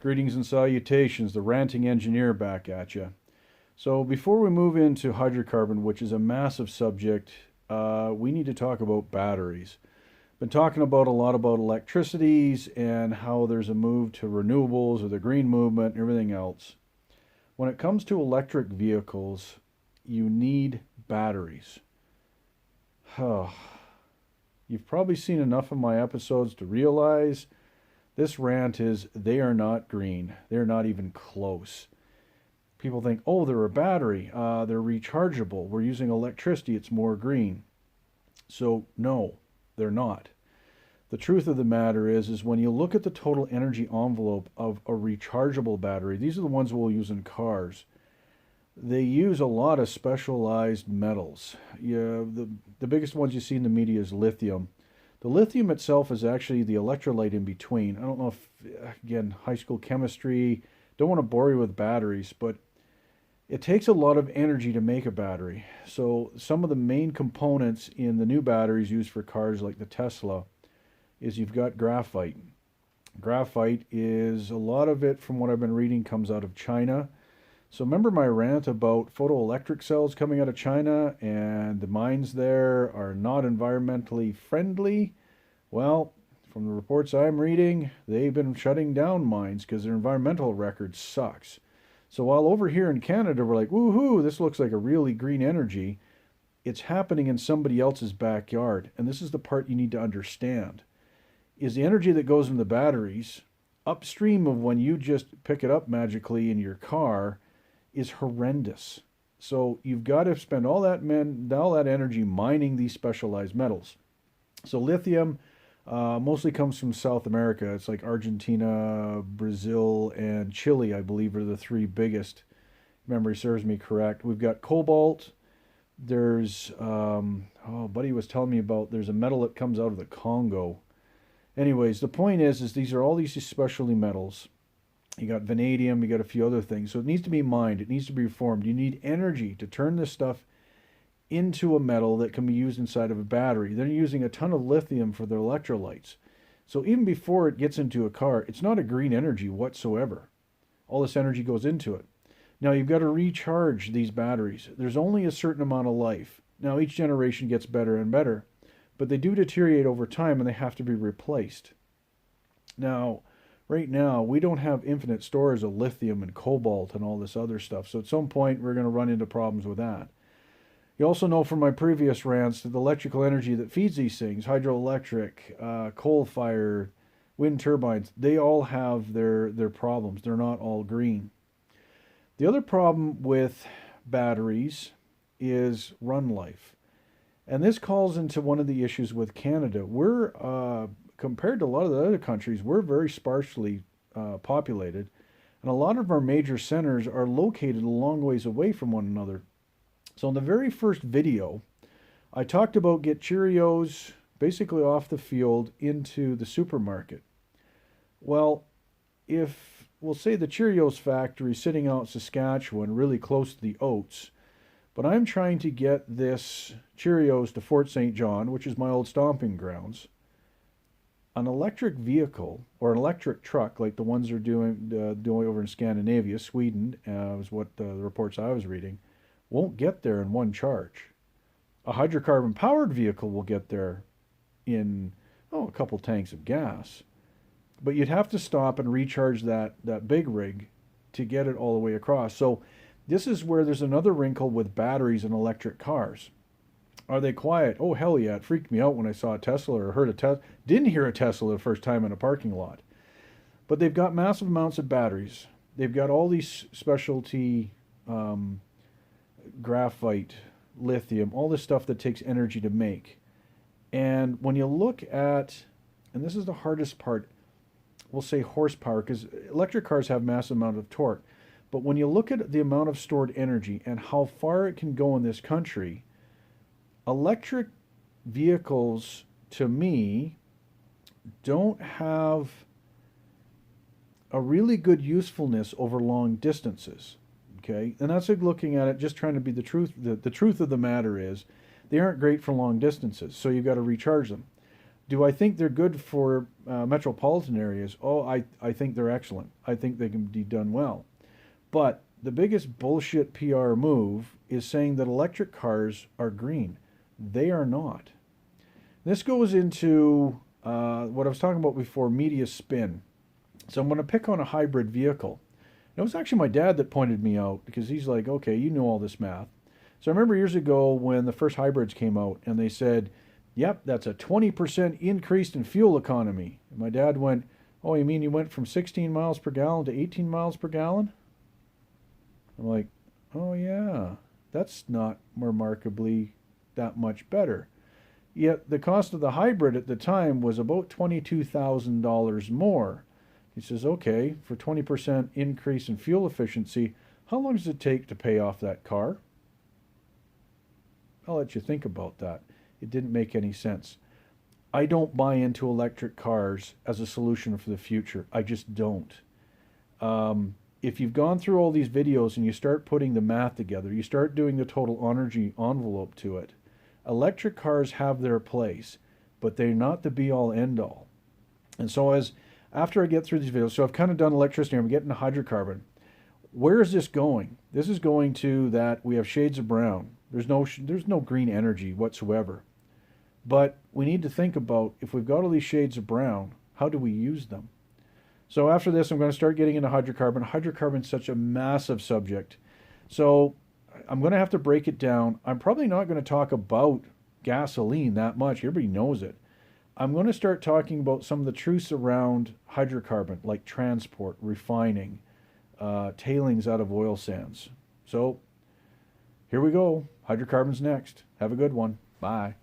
Greetings and salutations, the ranting engineer back at you. So before we move into hydrocarbon, which is a massive subject, we need to talk about batteries. Been talking about a lot about electricities and how there's a move to renewables or the green movement and everything else. When it comes to electric vehicles, you need batteries. You've probably seen enough of my episodes to realize this rant is they are not green. They're not even close. People think, oh, they're a battery. They're rechargeable. We're using electricity. It's more green. So no, they're not. The truth of the matter is when you look at the total energy envelope of a rechargeable battery, these are the ones we'll use in cars. They use a lot of specialized metals. The biggest ones you see in the media is lithium. The lithium itself is actually the electrolyte in between. I don't know if, again, high school chemistry, don't want to bore you with batteries, but it takes a lot of energy to make a battery. So some of the main components in the new batteries used for cars like the Tesla is you've got graphite. Graphite is, a lot of it from what I've been reading comes out of China. So remember my rant about photoelectric cells coming out of China and the mines there are not environmentally friendly? Well, from the reports I'm reading, they've been shutting down mines because their environmental record sucks. So while over here in Canada we're like, woohoo, this looks like a really green energy, it's happening in somebody else's backyard. And this is the part you need to understand. Is the energy that goes in the batteries upstream of when you just pick it up magically in your car is horrendous. So you've got to spend all that energy mining these specialized metals. So lithium mostly comes from South America. It's like Argentina, Brazil, and Chile, I believe, are the three biggest. If memory serves me correct. We've got cobalt. There's, buddy was telling me about, there's a metal that comes out of the Congo. Anyways, the point is these are all these specialty metals. You got vanadium, you got a few other things. So it needs to be mined, it needs to be reformed. You need energy to turn this stuff into a metal that can be used inside of a battery. They're using a ton of lithium for their electrolytes. So even before it gets into a car, it's not a green energy whatsoever. All this energy goes into it. Now you've got to recharge these batteries. There's only a certain amount of life. Now each generation gets better and better, but they do deteriorate over time and they have to be replaced. Now, right now, we don't have infinite stores of lithium and cobalt and all this other stuff. So at some point, we're going to run into problems with that. You also know from my previous rants that the electrical energy that feeds these things, hydroelectric, coal-fired, wind turbines, they all have their problems. They're not all green. The other problem with batteries is run life. And this calls into one of the issues with Canada. We're compared to a lot of the other countries, we're very sparsely populated, and a lot of our major centers are located a long ways away from one another. So in the very first video, I talked about get Cheerios basically off the field into the supermarket. Well, if we'll say the Cheerios factory is sitting out in Saskatchewan, really close to the oats, but I'm trying to get this Cheerios to Fort St. John, which is my old stomping grounds. An electric vehicle or an electric truck like the ones they're doing over in Scandinavia, Sweden, was what the reports I was reading, won't get there in one charge. A hydrocarbon powered vehicle will get there in a couple tanks of gas. But you'd have to stop and recharge that big rig to get it all the way across. So this is where there's another wrinkle with batteries in electric cars. Are they quiet? Oh, hell yeah. It freaked me out when I saw a Tesla or heard a Tesla. Didn't hear a Tesla the first time in a parking lot. But they've got massive amounts of batteries. They've got all these specialty graphite, lithium, all this stuff that takes energy to make. And when you look at, and this is the hardest part, we'll say horsepower, because electric cars have massive amount of torque. But when you look at the amount of stored energy and how far it can go in this country, electric vehicles, to me, don't have a really good usefulness over long distances. Okay, and that's like looking at it, just trying to be the truth. The truth of the matter is, they aren't great for long distances, so you've got to recharge them. Do I think they're good for metropolitan areas, oh, I think they're excellent. I think they can be done well. But the biggest bullshit PR move is saying that electric cars are green. They are not. This goes into what I was talking about before, media spin. So I'm going to pick on a hybrid vehicle. It was actually my dad that pointed me out because he's like, okay, you know all this math. So I remember years ago when the first hybrids came out and they said, yep, that's a 20% increase in fuel economy. And my dad went, oh, you mean you went from 16 miles per gallon to 18 miles per gallon? I'm like, oh yeah, that's not remarkably that much better. Yet the cost of the hybrid at the time was about $22,000 more. He says, okay, for 20% increase in fuel efficiency, how long does it take to pay off that car? I'll let you think about that. It didn't make any sense. I don't buy into electric cars as a solution for the future. I just don't. If you've gone through all these videos and you start putting the math together, you start doing the total energy envelope to it, electric cars have their place, but they're not the be-all, end-all. And so after I get through these videos, so I've kind of done electricity, I'm getting to hydrocarbon. Where is this going? This is going to that we have shades of brown. There's no green energy whatsoever. But we need to think about, if we've got all these shades of brown, how do we use them? So after this, I'm going to start getting into hydrocarbon. Hydrocarbon is such a massive subject. So I'm going to have to break it down. I'm probably not going to talk about gasoline that much. Everybody knows it. I'm going to start talking about some of the truths around hydrocarbon, like transport, refining, tailings out of oil sands. So here we go. Hydrocarbons next. Have a good one. Bye.